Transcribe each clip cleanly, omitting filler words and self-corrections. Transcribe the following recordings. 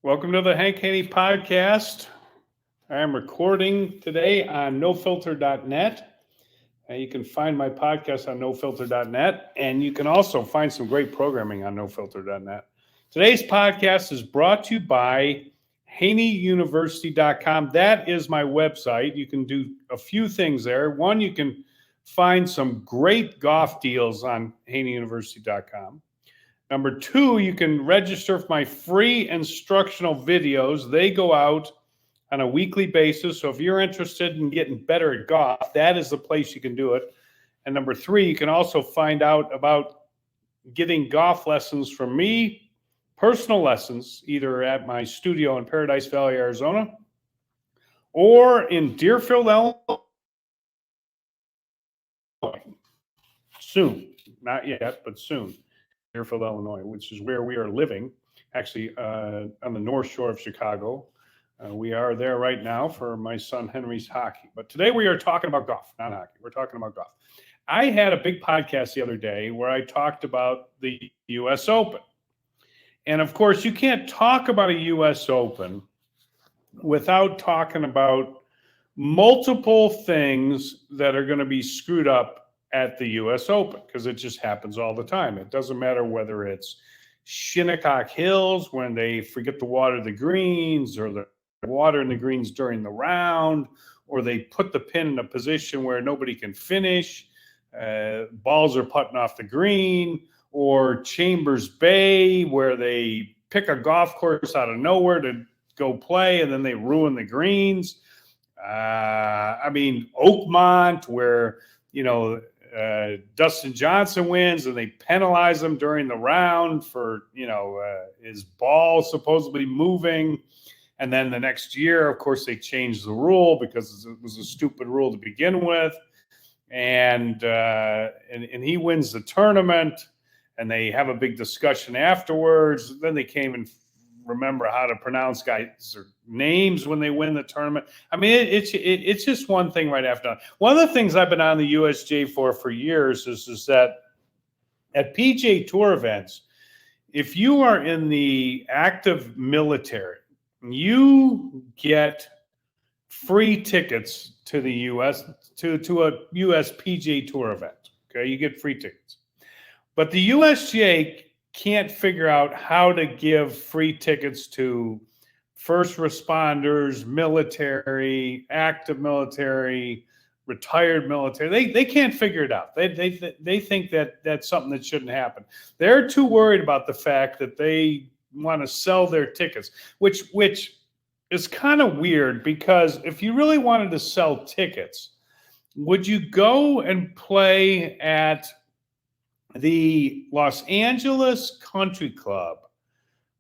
Welcome to the Hank Haney podcast. I am recording today on nofilter.net. You can find my podcast on nofilter.net, and you can also find some great programming on nofilter.net. Today's podcast is brought to you by haneyuniversity.com. That is my website. You can do a few things there. One, you can find some great golf deals on haneyuniversity.com. Number two, you can register for my free instructional videos. They go out on a weekly basis. So if you're interested in getting better at golf, that is the place you can do it. And number three, you can also find out about getting golf lessons from me, personal lessons, either at my studio in Paradise Valley, Arizona, or in Deerfield, Illinois. Soon. Not yet, but soon. Deerfield, Illinois, which is where we are living, actually on the North Shore of Chicago. We are there right now for my son Henry's hockey. But today we are talking about golf, not hockey. We're talking about golf. I had a big podcast the other day where I talked about the U.S. Open. And of course, you can't talk about a U.S. Open without talking about multiple things that are going to be screwed up at the U.S. Open, because it just happens all the time. It doesn't matter whether it's Shinnecock Hills when they forget to water the greens, or the water in the greens during the round, or they put the pin in a position where nobody can finish, balls are putting off the green, or Chambers Bay where they pick a golf course out of nowhere to go play and then they ruin the greens. Oakmont where, Dustin Johnson wins and they penalize him during the round for, his ball supposedly moving. And then the next year, of course, they changed the rule because it was a stupid rule to begin with. And he wins the tournament, and they have a big discussion afterwards. Then they came and remember how to pronounce guys' names when they win the tournament. It's just one thing right after another. One of the things I've been on the USGA for years is that at PGA Tour events, if you are in the active military, you get free tickets to the U.S. to a U.S. PGA Tour event. Okay, you get free tickets, but the USGA can't figure out how to give free tickets to first responders, military, active military, retired military. They can't figure it out. They think that that's something that shouldn't happen. They're too worried about the fact that they want to sell their tickets, which is kind of weird, because if you really wanted to sell tickets, would you go and play at the Los Angeles Country Club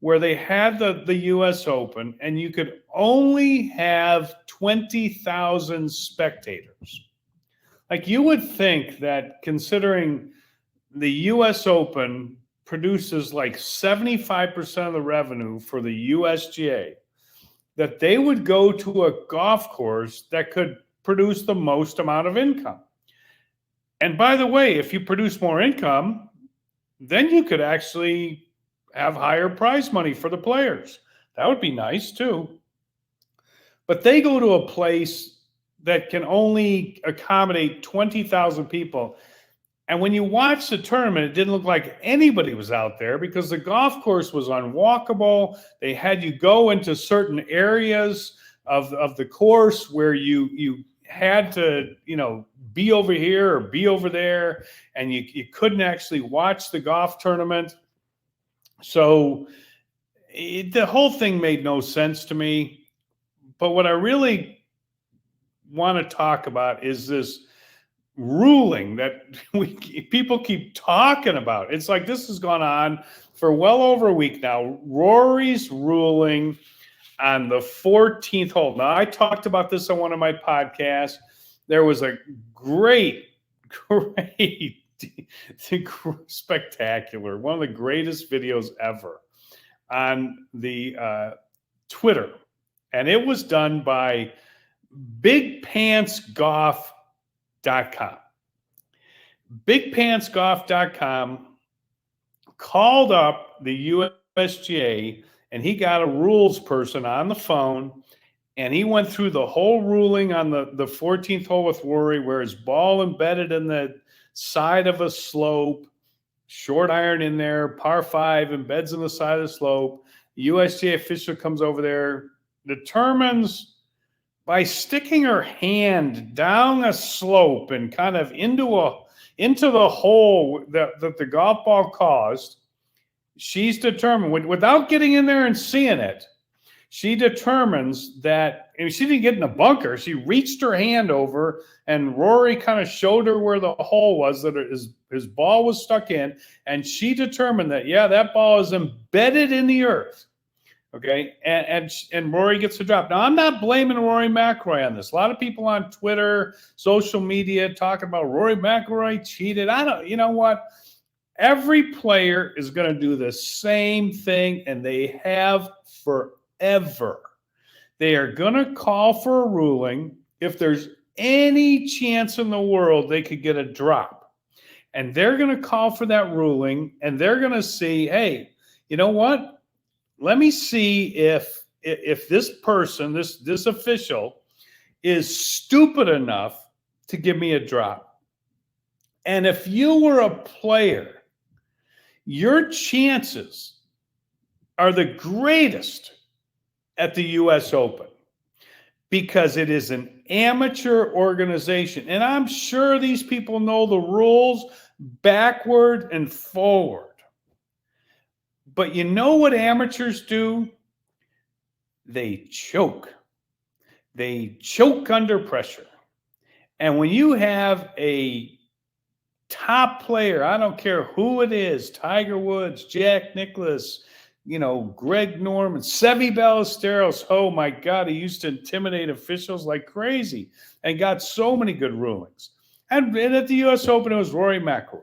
where they had the U.S. Open and you could only have 20,000 spectators? Like, you would think that, considering the U.S. Open produces like 75% of the revenue for the USGA, that they would go to a golf course that could produce the most amount of income. And by the way, if you produce more income, then you could actually have higher prize money for the players. That would be nice too. But they go to a place that can only accommodate 20,000 people. And when you watch the tournament, it didn't look like anybody was out there because the golf course was unwalkable. They had you go into certain areas of the course where you had to, be over here or be over there, and you couldn't actually watch the golf tournament. So the whole thing made no sense to me. But what I really want to talk about is this ruling that people keep talking about. It's like this has gone on for well over a week now. Rory's ruling on the 14th hole. Now, I talked about this on one of my podcasts. There was a great, spectacular, one of the greatest videos ever on the Twitter. And it was done by BigPantsGolf.com. BigPantsGolf.com called up the USGA and he got a rules person on the phone, and he went through the whole ruling on the 14th hole with Rory, where his ball embedded in the side of a slope, short iron in there, par 5, embeds in the side of the slope. The USGA official comes over there, determines by sticking her hand down a slope and kind of into the hole that the golf ball caused. She's determined, without getting in there and seeing it, she determines that, and she didn't get in a bunker. She reached her hand over, and Rory kind of showed her where the hole was that his ball was stuck in, and she determined that, yeah, that ball is embedded in the earth. Okay, and Rory gets the drop. Now, I'm not blaming Rory McIlroy on this. A lot of people on Twitter, social media, talking about Rory McIlroy cheated. You know what? Every player is going to do the same thing, and they have forever. They are going to call for a ruling if there's any chance in the world they could get a drop. And they're going to call for that ruling, and they're going to see, hey, you know what? Let me see if this person, this official, is stupid enough to give me a drop. And if you were a player, your chances are the greatest at the U.S. Open because it is an amateur organization. And I'm sure these people know the rules backward and forward. But you know what amateurs do? They choke. They choke under pressure. And when you have a top player, I don't care who it is, Tiger Woods, Jack Nicklaus, Greg Norman, Seve Ballesteros, oh my God, he used to intimidate officials like crazy and got so many good rulings. And at the U.S. Open, it was Rory McIlroy.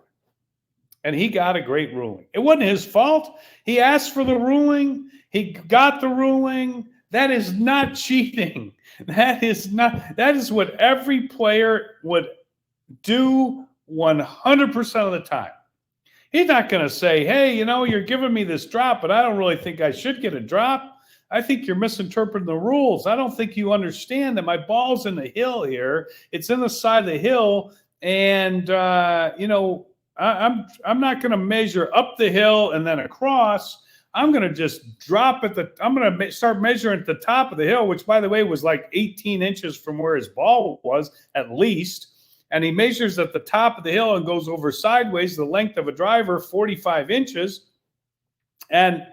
And he got a great ruling. It wasn't his fault. He asked for the ruling. He got the ruling. That is not cheating. That is what every player would do 100% of the time. He's not going to say, hey, you're giving me this drop, but I don't really think I should get a drop. I think you're misinterpreting the rules. I don't think you understand that my ball's in the hill here. It's in the side of the hill. And, I'm not going to measure up the hill and then across. I'm going to just drop I'm going to start measuring at the top of the hill, which, by the way, was like 18 inches from where his ball was at least. And he measures at the top of the hill and goes over sideways, the length of a driver, 45 inches. And,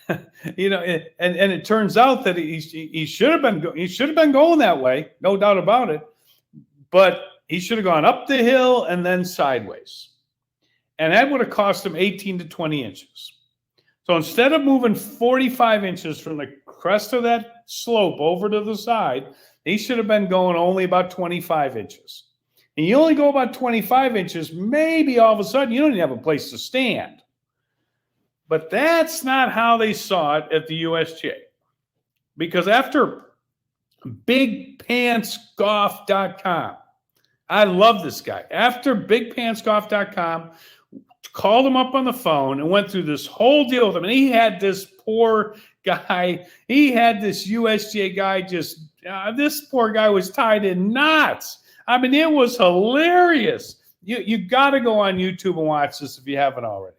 and it turns out that he should have been going that way, no doubt about it. But he should have gone up the hill and then sideways. And that would have cost him 18 to 20 inches. So instead of moving 45 inches from the crest of that slope over to the side, he should have been going only about 25 inches. And you only go about 25 inches, maybe all of a sudden you don't even have a place to stand. But that's not how they saw it at the USGA. Because after BigPantsGolf.com, I love this guy. After BigPantsGolf.com called him up on the phone and went through this whole deal with him. And he had this poor guy. He had this USGA guy this poor guy was tied in knots. I mean, it was hilarious. You got to go on YouTube and watch this if you haven't already.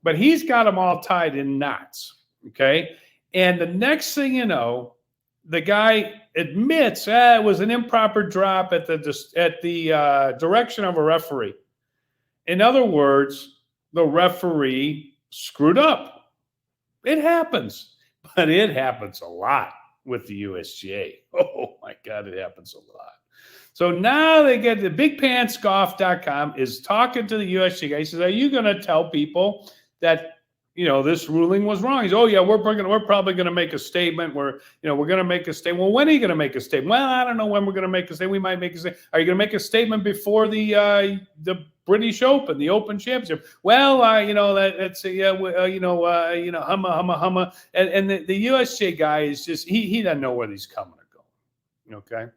But he's got them all tied in knots, okay? And the next thing you know, the guy admits it was an improper drop at the direction of a referee. In other words, the referee screwed up. It happens, but it happens a lot with the USGA. Oh my God, it happens a lot. So now they get the BigPantsGolf.com is talking to the USGA. He says, "Are you going to tell people that this ruling was wrong?" He's, "Oh yeah, we're probably going to make a statement. We're going to make a statement." Well, when are you going to make a statement? Well, I don't know when we're going to make a statement. We might make a statement. Are you going to make a statement before the British Open, the Open Championship? Well, that's humma. And the USGA guy is just he doesn't know where he's coming or going. Okay.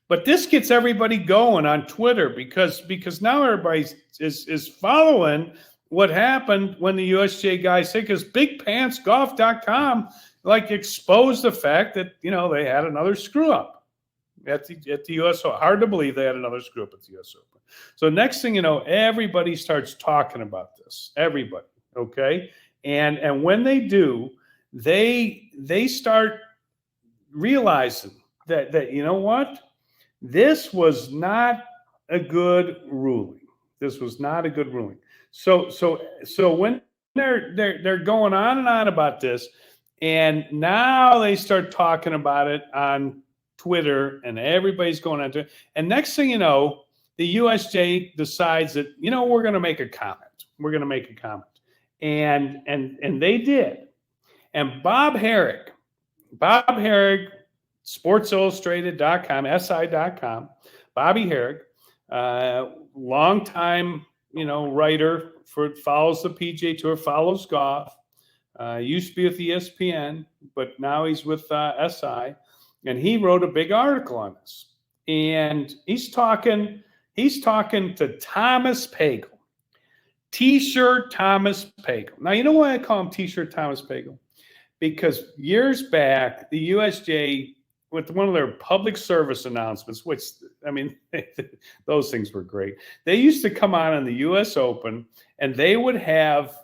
But this gets everybody going on Twitter because now everybody is following what happened when the USGA guys said, because BigPantsGolf.com like exposed the fact that, you know, they had another screw up at the US Open. Hard to believe they had another screw up at the US Open. So next thing you know, everybody starts talking about this. Everybody, okay? And when they do, they start realizing that you know what? This was not a good ruling. This was not a good ruling. So when they're going on and on about this, and now they start talking about it on Twitter, and everybody's going on to it. And next thing you know, the USJ decides that, you know, we're going to make a comment. We're going to make a comment, and they did. And Bob Herrick, SportsIllustrated.com, SI.com, Bobby Herrick, longtime, you know, writer follows the PGA Tour, follows golf. Used to be with ESPN, but now he's with SI, and he wrote a big article on this. And he's talking to Thomas Pagel, T-shirt Thomas Pagel. Now, you know why I call him T-shirt Thomas Pagel? Because years back, the USGA, with one of their public service announcements, which, I mean, those things were great. They used to come on the US Open, and they would have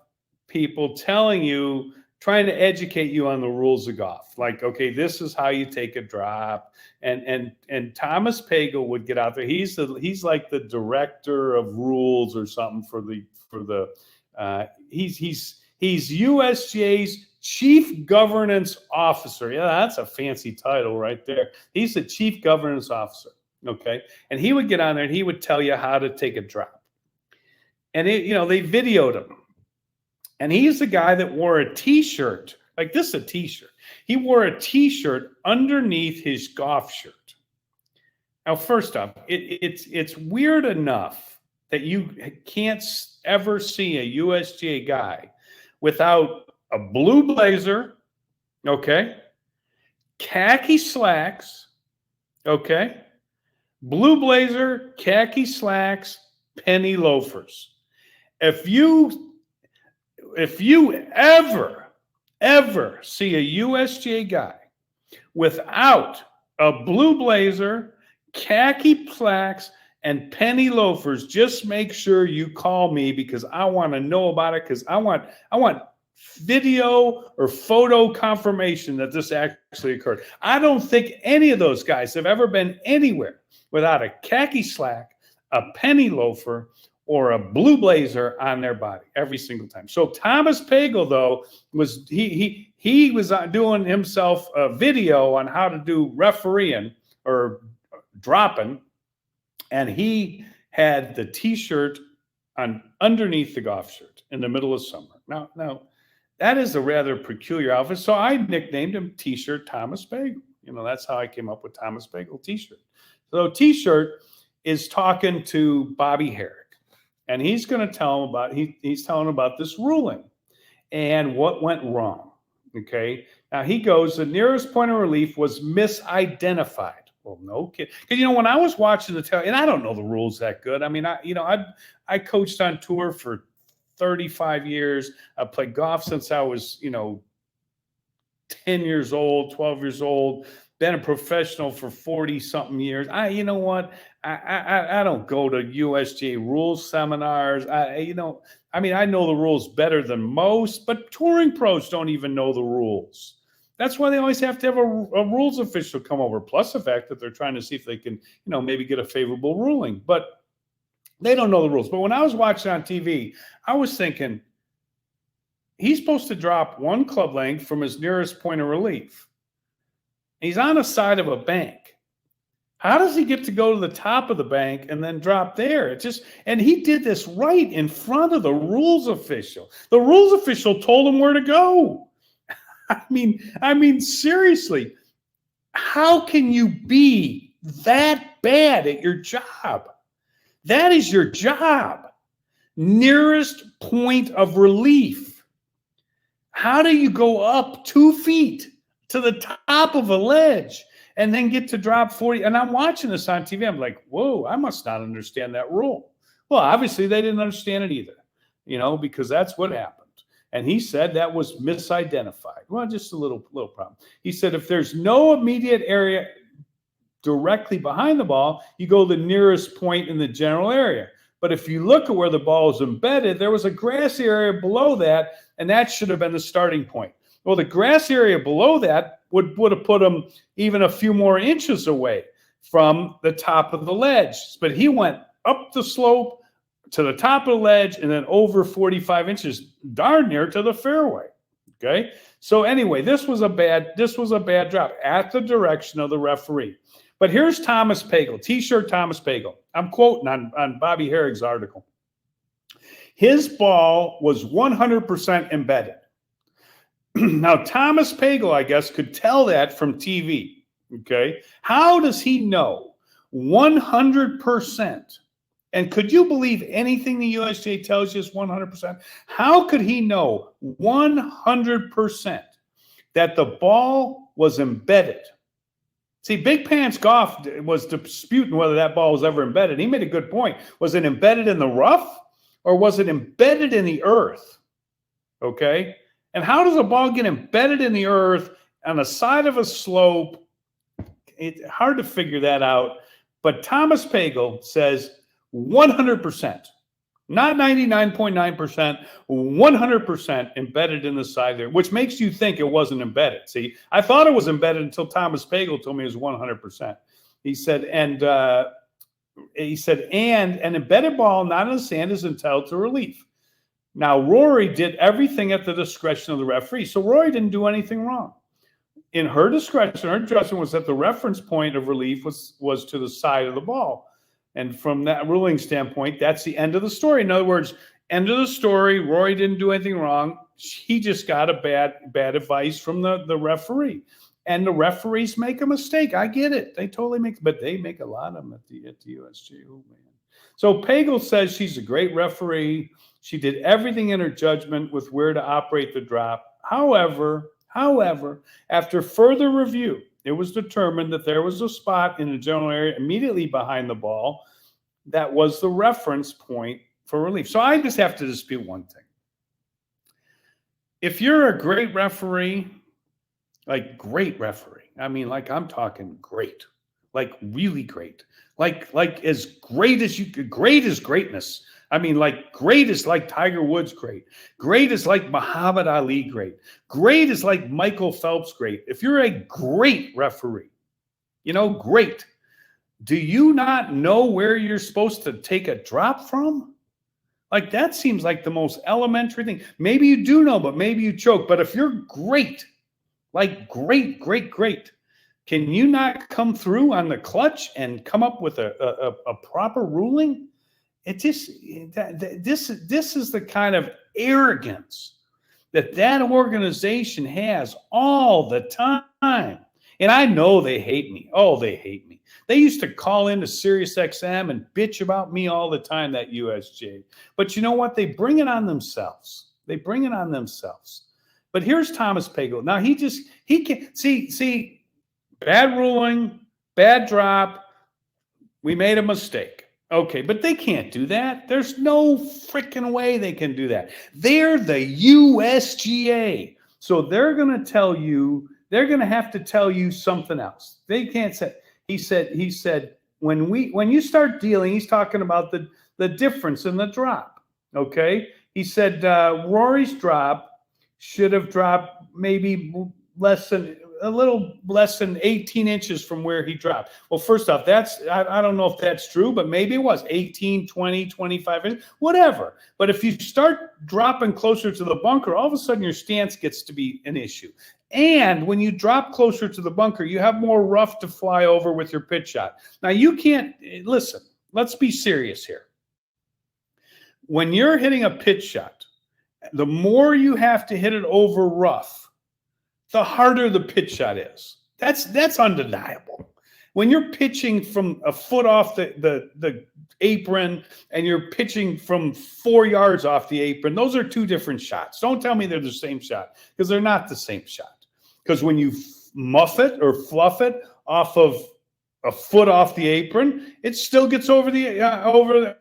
people telling you, trying to educate you on the rules of golf. Like, okay, this is how you take a drop. And Thomas Pagel would get out there. He's like the director of rules or something he's USGA's Chief Governance Officer. Yeah, that's a fancy title right there. He's the Chief Governance Officer, okay? And he would get on there and he would tell you how to take a drop. And, you know, they videoed him. And he's the guy that wore a T-shirt, like this is a T-shirt. He wore a T-shirt underneath his golf shirt. Now, first off, it's weird enough that you can't ever see a USGA guy without a blue blazer, okay, khaki slacks, okay, blue blazer, khaki slacks, penny loafers. If you ever see a USGA guy without a blue blazer, khaki slacks, and penny loafers, just make sure you call me, because I want to know about it, because I want video or photo confirmation that this actually occurred. I don't think any of those guys have ever been anywhere without a khaki slack, a penny loafer, or a blue blazer on their body every single time. So Thomas Pagel, though, was he was doing himself a video on how to do refereeing or dropping, and he had the T-shirt on underneath the golf shirt in the middle of summer. Now that is a rather peculiar outfit, so I nicknamed him T-shirt Thomas Pagel. You know, that's how I came up with Thomas Pagel T-shirt. So T-shirt is talking to Bobby Herrick. And he's going to tell him about, he's telling him about this ruling and what went wrong. Okay. Now he goes, the nearest point of relief was misidentified. Well, no kid. Because, you know, when I was watching and I don't know the rules that good. I mean, I coached on tour for 35 years. I played golf since I was, 10 years old, 12 years old. Been a professional for 40 something years. You know what? I don't go to USGA rules seminars. I know the rules better than most, but touring pros don't even know the rules. That's why they always have to have a rules official come over, plus the fact that they're trying to see if they can, maybe get a favorable ruling, but they don't know the rules. But when I was watching on TV, I was thinking, he's supposed to drop one club length from his nearest point of relief. He's on the side of a bank. How does he get to go to the top of the bank and then drop there? And he did this right in front of the rules official. The rules official told him where to go. I mean, seriously, how can you be that bad at your job? That is your job. Nearest point of relief. How do you go up 2 feet to the top of a ledge and then get to drop 40? And I'm watching this on TV. I'm like, whoa, I must not understand that rule. Well, obviously they didn't understand it either. because that's what happened. And he said that was misidentified. Well, just a little problem. He said if there's no immediate area directly behind the ball, you go to the nearest point in the general area. But if you look at where the ball is embedded, there was a grassy area below that, and that should have been the starting point. Well, the grassy area below that would have put him even a few more inches away from the top of the ledge. But he went up the slope to the top of the ledge and then over 45 inches, darn near to the fairway. Okay. So anyway, this was a bad drop at the direction of the referee. But here's Thomas Pagel, T-shirt Thomas Pagel. I'm quoting on Bobby Herrick's article. His ball was 100% embedded. Now, Thomas Pagel, I guess, could tell that from TV. Okay. How does he know 100%? And could you believe anything the USGA tells you is 100%? How could he know 100% that the ball was embedded? See, Big Pants Golf was disputing whether that ball was ever embedded. He made a good point. Was it embedded in the rough or was it embedded in the earth? Okay. And how does a ball get embedded in the earth on the side of a slope? It's hard to figure that out. But Thomas Pagel says 100%, not 99.9%, 100% embedded in the side there, which makes you think it wasn't embedded. See, I thought it was embedded until Thomas Pagel told me it was 100%. He said, and an embedded ball not in the sand is entitled to relief. Now, Rory did everything at the discretion of the referee, so Rory didn't do anything wrong. In her discretion, her judgment was that the reference point of relief was to the side of the ball. And from that ruling standpoint, that's the end of the story. In other words, end of the story. Rory didn't do anything wrong. He just got a bad advice from the referee. And the referees make a mistake. I get it. They totally but they make a lot of them at the USGA. Oh, man. So Pagel says she's a great referee. She did everything in her judgment with where to operate the drop. However, after further review, it was determined that there was a spot in the general area immediately behind the ball that was the reference point for relief. So I just have to dispute one thing. If you're a great referee, like great referee, I mean, like I'm talking great, like really great, like as great as you could, great is greatness. I mean, like great is like Tiger Woods great. Great is like Muhammad Ali great. Great is like Michael Phelps great. If you're a great referee, great, do you not know where you're supposed to take a drop from? Like that seems like the most elementary thing. Maybe you do know, but maybe you choke. But if you're great, like great, can you not come through on the clutch and come up with a proper ruling? It just this is the kind of arrogance that organization has all the time. And I know they hate me. Oh, they hate me. They used to call into SiriusXM and bitch about me all the time, that USGA. But you know what? They bring it on themselves. But here's Thomas Pagel. Now he can't see bad ruling, bad drop. We made a mistake. Okay, but they can't do that. There's no freaking way they can do that. They're the USGA. So they're going to have to tell you something else. They can't say, he said, when you start dealing, he's talking about the difference in the drop. Okay. He said, Rory's drop should have dropped maybe a little less than 18 inches from where he dropped. Well, first off, I don't know if that's true, but maybe it was 18, 20, 25 inches, whatever. But if you start dropping closer to the bunker, all of a sudden your stance gets to be an issue. And when you drop closer to the bunker, you have more rough to fly over with your pitch shot. Now you can't, listen, let's be serious here. When you're hitting a pitch shot, the more you have to hit it over rough, the harder the pitch shot is. That's undeniable. When you're pitching from a foot off the apron and you're pitching from 4 yards off the apron, those are two different shots. Don't tell me they're the same shot, because they're not the same shot. Because when you muff it or fluff it off of a foot off the apron, it still gets over the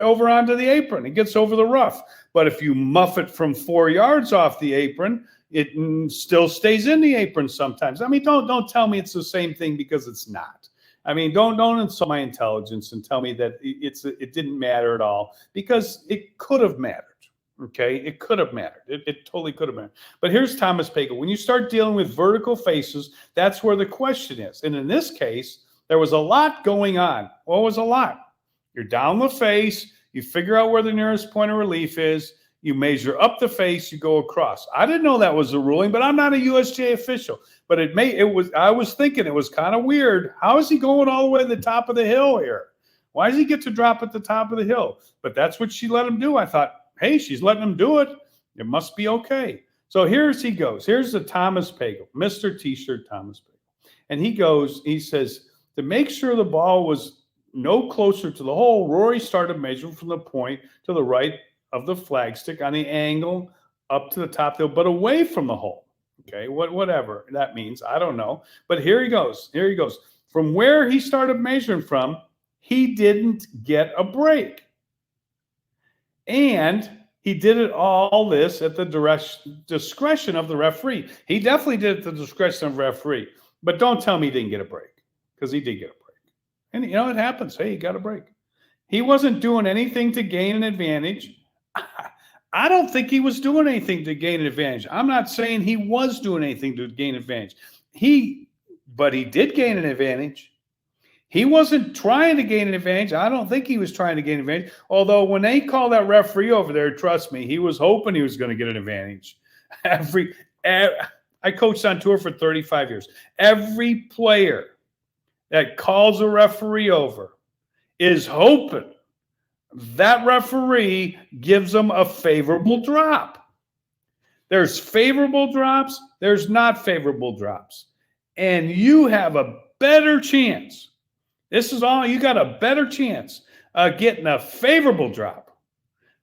over onto the apron. It gets over the rough. But if you muff it from 4 yards off the apron, it still stays in the apron sometimes. I mean, don't tell me it's the same thing, because it's not. I mean, don't insult my intelligence and tell me that it didn't matter at all, because it could have mattered. Okay, it could have mattered. It totally could have mattered. But here's Thomas Pagel. When you start dealing with vertical faces, that's where the question is. And in this case, there was a lot going on. What was a lot? You're down the face. You figure out where the nearest point of relief is. You measure up the face. You go across. I didn't know that was the ruling, but I'm not a USGA official. But I was thinking it was kind of weird. How is he going all the way to the top of the hill here? Why does he get to drop at the top of the hill? But that's what she let him do. I thought, hey, she's letting him do it. It must be okay. So he goes. Here's the Thomas Pagel, Mr. T-shirt Thomas Pagel. And he says, to make sure the ball was no closer to the hole, Rory started measuring from the point to the right of the flagstick on the angle up to the top of the hill, but away from the hole. Okay, whatever that means, I don't know. But here he goes. From where he started measuring from, he didn't get a break. And he did it all this at the discretion of the referee. He definitely did it at the discretion of the referee. But don't tell me he didn't get a break, because he did get a break. And, it happens. Hey, he got a break. He wasn't doing anything to gain an advantage. I don't think he was doing anything to gain an advantage. I'm not saying he was doing anything to gain an advantage. But he did gain an advantage. He wasn't trying to gain an advantage. I don't think he was trying to gain an advantage. Although when they called that referee over there, trust me, he was hoping he was going to get an advantage. I coached on tour for 35 years. Every player that calls a referee over is hoping that referee gives them a favorable drop. There's favorable drops. There's not favorable drops. And you have a better chance. This is all, you got a better chance of getting a favorable drop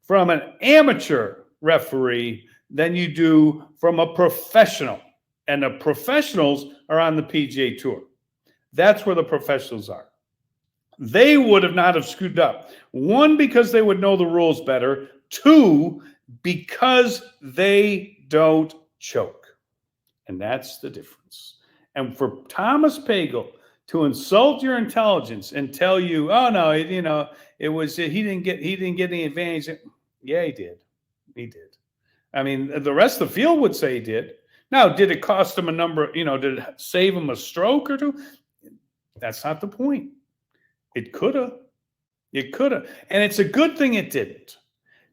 from an amateur referee than you do from a professional. And the professionals are on the PGA Tour. That's where the professionals are. They would have not have screwed up. One, because they would know the rules better. Two, because they don't choke. And that's the difference. And for Thomas Pagel to insult your intelligence and tell you, oh no, it was he didn't get any advantage. Yeah, he did. He did. I mean, the rest of the field would say he did. Now, did it cost him a number? Did it save him a stroke or two? That's not the point. It could have. It could have. And it's a good thing it didn't.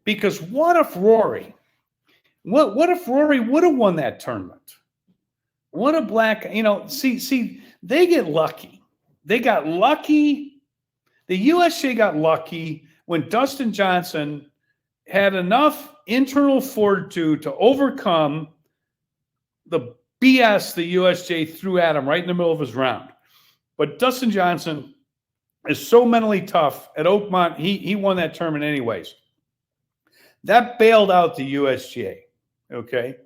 Because what if Rory would have won that tournament? What a black, see, they get lucky. They got lucky. The USGA got lucky when Dustin Johnson had enough internal fortitude to overcome the BS the USGA threw at him right in the middle of his round. But Dustin Johnson is so mentally tough at Oakmont, he won that tournament anyways. That bailed out the USGA, okay?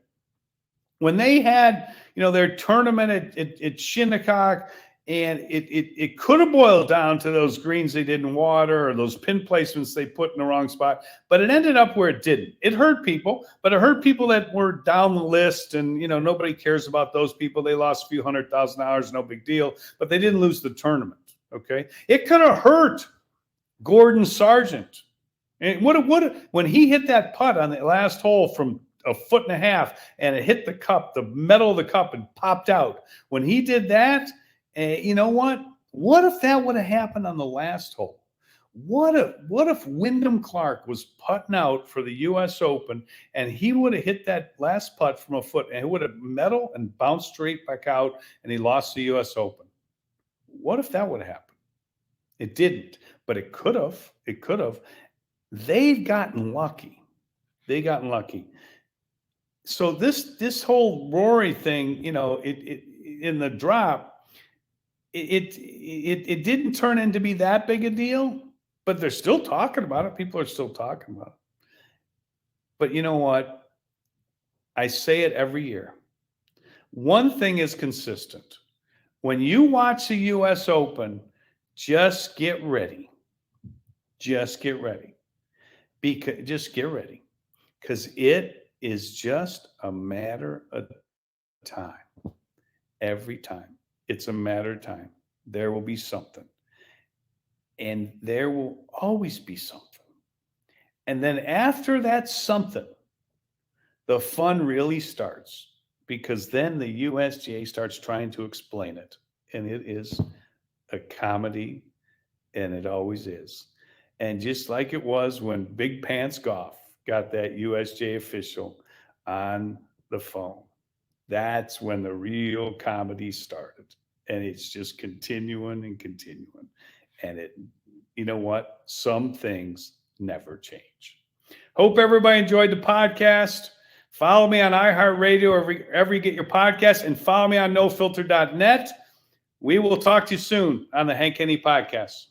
When they had, their tournament at Shinnecock, and it could have boiled down to those greens they didn't water or those pin placements they put in the wrong spot, but it ended up where it didn't. It hurt people, but it hurt people that were down the list, and nobody cares about those people. They lost a few $100,000, no big deal, but they didn't lose the tournament. Okay, it could have hurt Gordon Sargent, and when he hit that putt on the last hole from a foot and a half, and it hit the cup, the metal of the cup, and popped out. When he did that. You know what? What if that would have happened on the last hole? What if Wyndham Clark was putting out for the U.S. Open and he would have hit that last putt from a foot and it would have metal and bounced straight back out and he lost the U.S. Open? What if that would have happened? It didn't, but it could have. It could have. They've gotten lucky. They gotten lucky. So this whole Rory thing, in the drop. It didn't turn into be that big a deal, but they're still talking about it. People are still talking about it. But you know what? I say it every year. One thing is consistent. When you watch the U.S. Open, just get ready. Just get ready. Just get ready. Because it is just a matter of time. Every time. It's a matter of time. There will be something. And there will always be something. And then after that something, the fun really starts, because then the USGA starts trying to explain it. And it is a comedy, and it always is. And just like it was when Big Pants Golf got that USGA official on the phone, that's when the real comedy started. And it's just continuing and continuing. And you know what? Some things never change. Hope everybody enjoyed the podcast. Follow me on iHeartRadio or wherever you get your podcasts, and follow me on nofilter.net. We will talk to you soon on the Hank Haney podcast.